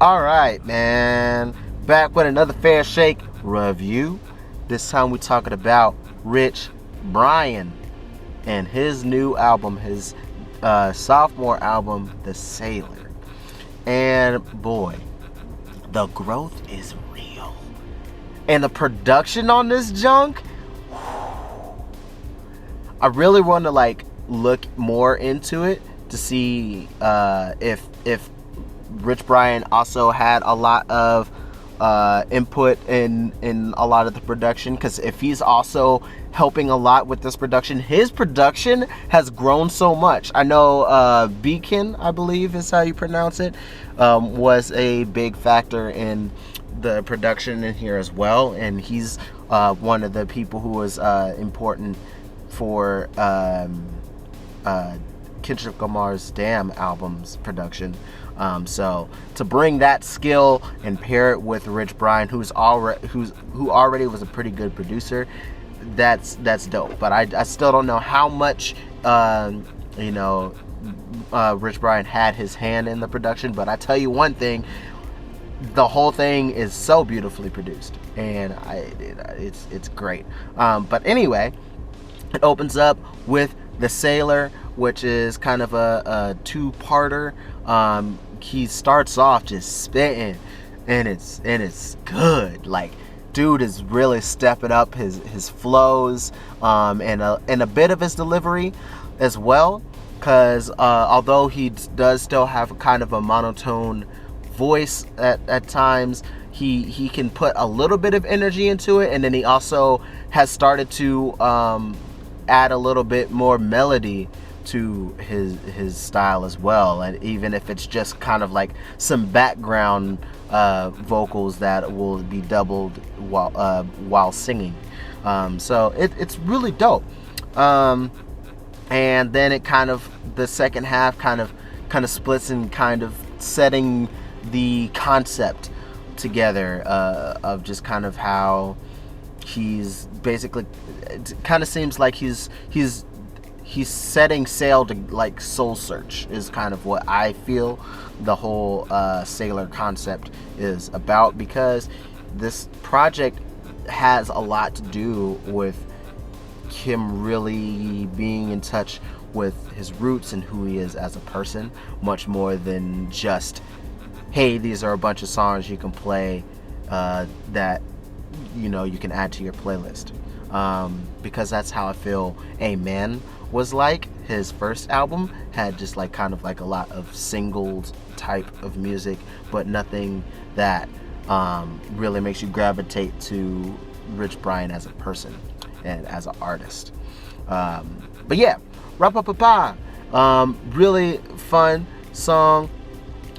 All right, man. Back with another Fair Shake review. This time we're talking about Rich Brian and his new album, his sophomore album, The Sailor. And boy, the growth is real. And the production on this junk, I really want to look more into it to see if Rich Brian also had a lot of input in a lot of the production, because if he's also helping a lot with this production, his production has grown so much. I know Beacon, I believe is how you pronounce it, was a big factor in the production in here as well, and he's one of the people who was important for Kendrick Lamar's Damn album's production. So to bring that skill and pair it with Rich Brian, who already was a pretty good producer, that's dope. But I still don't know how much Rich Brian had his hand in the production. But I tell you one thing, the whole thing is so beautifully produced, and it's great. But anyway, it opens up with The Sailor, which is kind of a two-parter. He starts off just spitting, and it's good. Like, dude is really stepping up his flows, and a bit of his delivery as well. Because although he does still have kind of a monotone voice at times, he can put a little bit of energy into it, and then he also has started to add a little bit more melody to his style as well, and even if it's just kind of like some background vocals that will be doubled while singing. So it's really dope. And then it kind of, the second half kind of splits in kind of setting the concept together of just kind of how he's basically, it kind of seems like he's setting sail to like soul search is kind of what I feel the whole Sailor concept is about, because this project has a lot to do with him really being in touch with his roots and who he is as a person, much more than just, hey, these are a bunch of songs you can play that you can add to your playlist, because that's how I feel Amen was like. His first album had just like kind of like a lot of singles type of music, but nothing that really makes you gravitate to Rich Brian as a person and as an artist. But yeah, Rapapapa, really fun song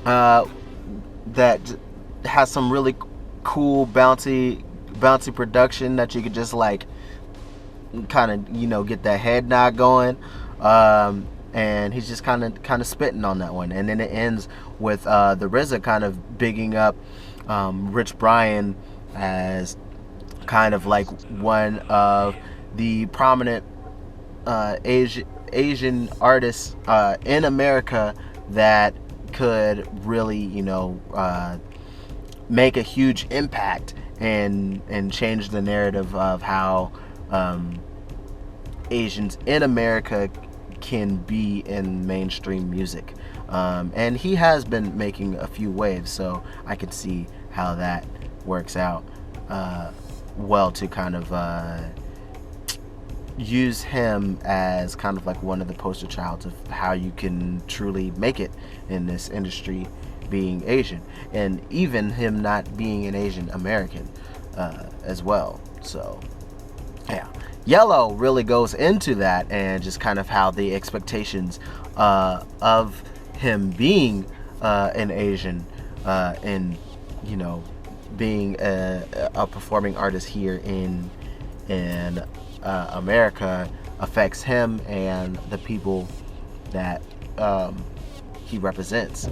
that has some really cool bouncy production that you could just like kind of get that head nod going, and he's just kind of spitting on that one, and then it ends with the RZA kind of bigging up Rich Brian as kind of like one of the prominent Asian artists in America that could really make a huge impact and change the narrative of how Asians in America can be in mainstream music. And he has been making a few waves, so I could see how that works out well to kind of use him as kind of like one of the poster childs of how you can truly make it in this industry being Asian, and even him not being an Asian American as well. So yeah, Yellow really goes into that, and just kind of how the expectations of him being an Asian and being a performing artist here in America affects him and the people that he represents.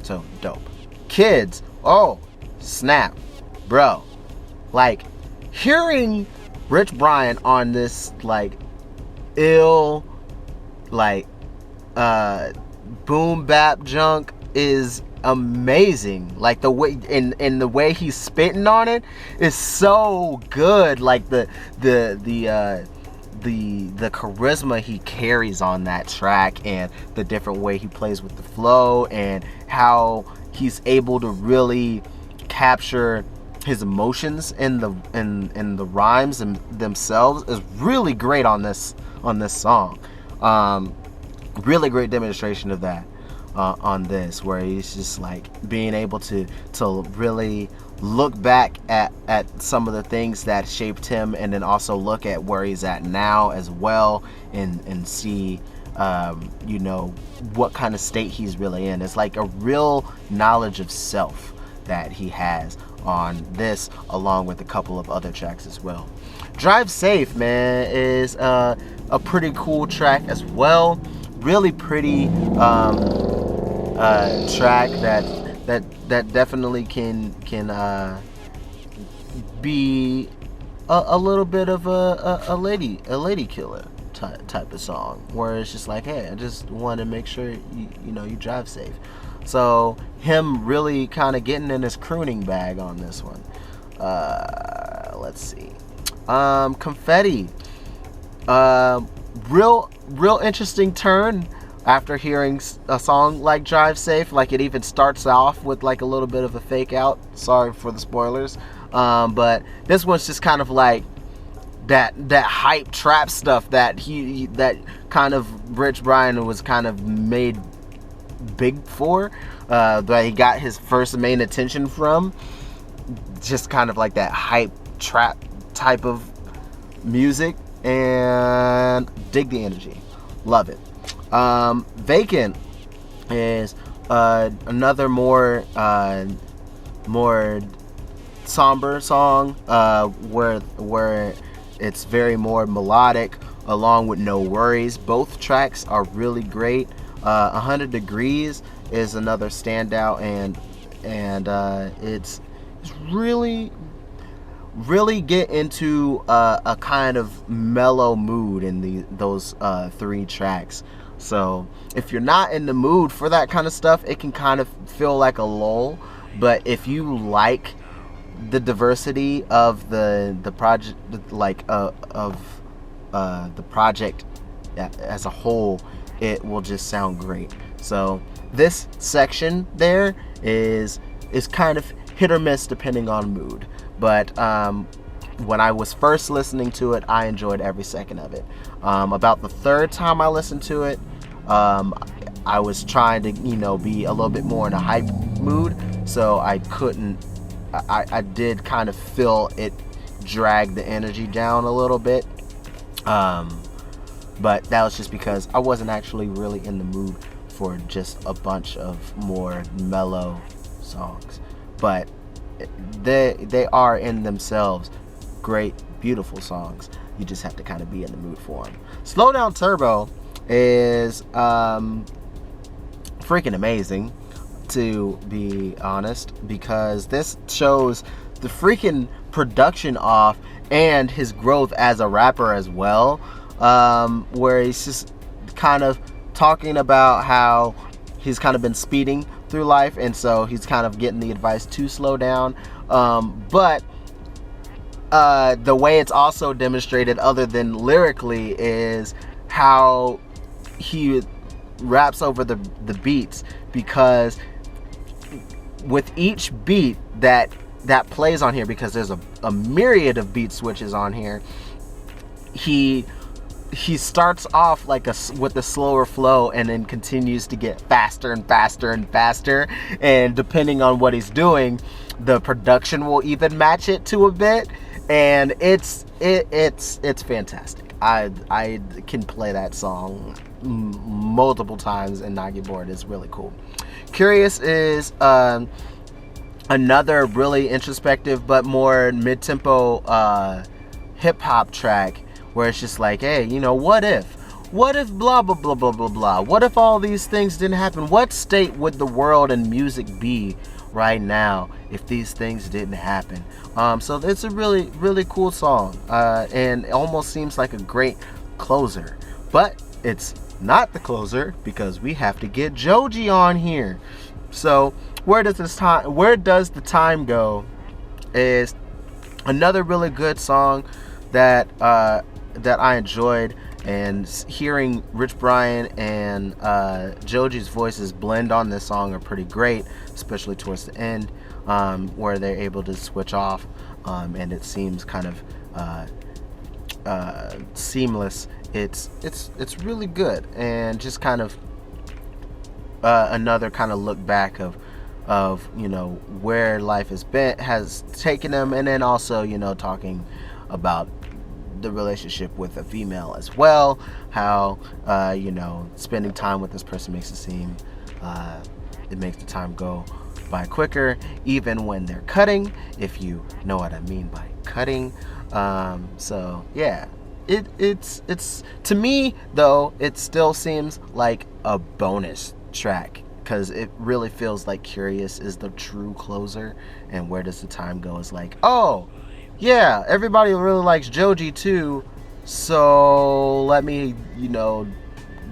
So dope. Kids, oh snap, bro, like hearing Rich Brian on this like boom bap junk is amazing. Like the way in the way he's spitting on it is so good. Like the charisma he carries on that track, and the different way he plays with the flow, and how he's able to really capture his emotions in the rhymes themselves is really great on this song. Really great demonstration of that on this, where he's just like being able to really look back at some of the things that shaped him, and then also look at where he's at now as well, and see what kind of state he's really in. It's like a real knowledge of self that he has on this, along with a couple of other tracks as well. Drive Safe, man, is a pretty cool track as well. Really pretty track that definitely can be a little bit of a lady killer type of song, where it's just like, hey, I just want to make sure you drive safe. So him really kind of getting in his crooning bag on this one. Let's see. Confetti. Real interesting turn after hearing a song like Drive Safe. Like, it even starts off with like a little bit of a fake out. Sorry for the spoilers. But this one's just kind of like that hype trap stuff that that kind of Rich Brian was kind of made big for, that he got his first main attention from. Just kind of like that hype trap type of music, and dig the energy, love it. Vacant is another more somber song, where it's very more melodic, along with No Worries. Both tracks are really great. 100 Degrees is another standout, and it's really get into a kind of mellow mood in those 3 tracks. So if you're not in the mood for that kind of stuff, it can kind of feel like a lull. But if you like the diversity of the project, like of the project as a whole, it will just sound great. So this section there is kind of hit or miss depending on mood. But when I was first listening to it, I enjoyed every second of it. About the third time I listened to it, I was trying to, be a little bit more in a hype mood, so I couldn't. I did kind of feel it drag the energy down a little bit. But that was just because I wasn't actually really in the mood for just a bunch of more mellow songs. But they are in themselves great, beautiful songs. You just have to kind of be in the mood for them. Slow Down Turbo is freaking amazing, to be honest, because this shows the freaking production off and his growth as a rapper as well, where he's just kind of talking about how he's kind of been speeding through life, and so he's kind of getting the advice to slow down. But the way it's also demonstrated, other than lyrically, is how he raps over the beats, because with each beat that plays on here, because there's a myriad of beat switches on here, he starts off like with a slower flow, and then continues to get faster and faster and faster, and depending on what he's doing, the production will even match it to a bit, and it's fantastic. I can play that song multiple times and not get bored. It's really cool. Curious is another really introspective but more mid-tempo hip-hop track, where it's just like, hey, what if blah blah blah blah blah blah, what if all these things didn't happen? What state would the world and music be right now if these things didn't happen? So it's a really, really cool song, and it almost seems like a great closer, but it's not the closer, because we have to get Joji on here. So where does the time go is another really good song that that I enjoyed, and hearing Rich Brian and Joji's voices blend on this song are pretty great, especially towards the end, where they're able to switch off, and it seems kind of seamless. It's really good, and just kind of another kind of look back of where life has taken them, and then also talking about the relationship with a female as well, how spending time with this person makes it seem it makes the time go by quicker, even when they're cutting, if you know what I mean by cutting. So yeah, it's to me though, it still seems like a bonus track, because it really feels like Curious is the true closer, and Where Does the Time Go is like, oh yeah, everybody really likes Joji too, so let me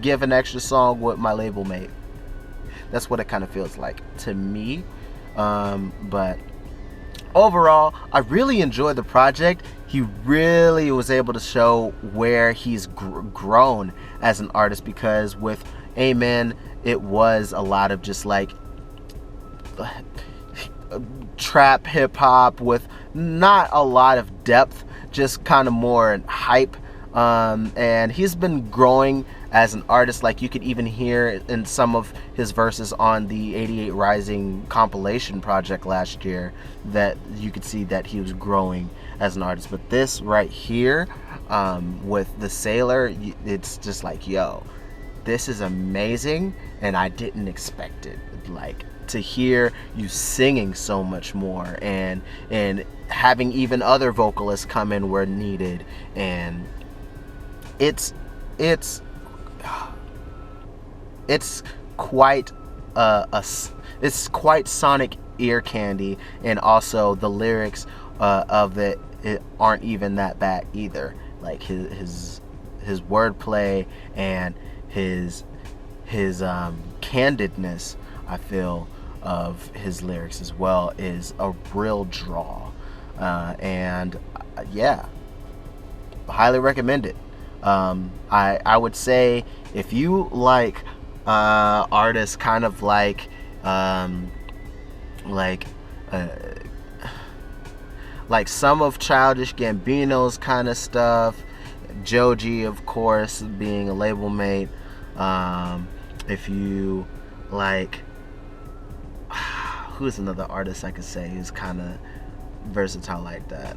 give an extra song with my label mate. That's what it kind of feels like to me. But overall, I really enjoyed the project. He really was able to show where he's grown as an artist, because with Amen, it was a lot of just like trap hip hop with not a lot of depth, just kind of more hype. And he's been growing as an artist. Like, you could even hear in some of his verses on the 88 Rising compilation project last year that you could see that he was growing as an artist. But this right here, with The Sailor, it's just like, yo, this is amazing, and I didn't expect it. Like, to hear you singing so much more, and having even other vocalists come in where needed, and it's quite it's quite sonic ear candy, and also the lyrics of it aren't even that bad either. Like his wordplay and his candidness, I feel, of his lyrics as well is a real draw, and yeah, highly recommend it. I would say if you like artists kind of like some of Childish Gambino's kind of stuff, Joji of course being a label mate, if you like, who's another artist I could say who's kind of versatile like that?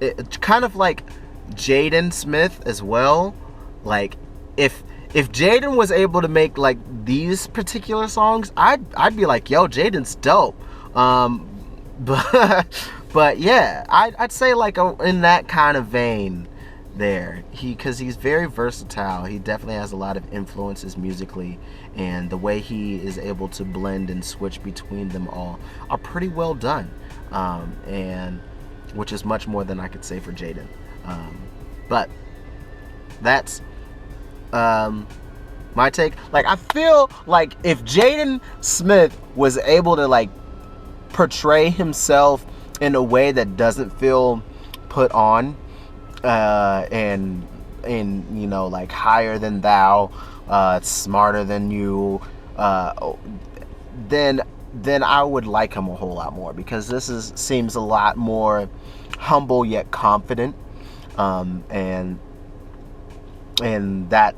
It's kind of like Jaden Smith as well. Like, if Jaden was able to make like these particular songs, I'd be like, yo, Jaden's dope. But yeah, I'd say like in that kind of vein there, because he's very versatile. He definitely has a lot of influences musically, and the way he is able to blend and switch between them all are pretty well done, and which is much more than I could say for Jaden. But that's my take. Like, I feel like if Jaden Smith was able to like portray himself in a way that doesn't feel put on, and like higher than thou, smarter than you, then I would like him a whole lot more, because this seems a lot more humble yet confident, and that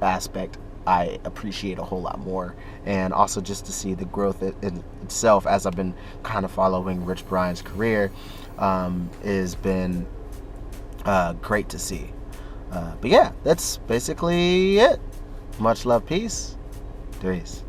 aspect I appreciate a whole lot more. And also just to see the growth in itself, as I've been kind of following Rich Brian's career, has been great to see. But yeah, that's basically it. Much love, peace, Dries.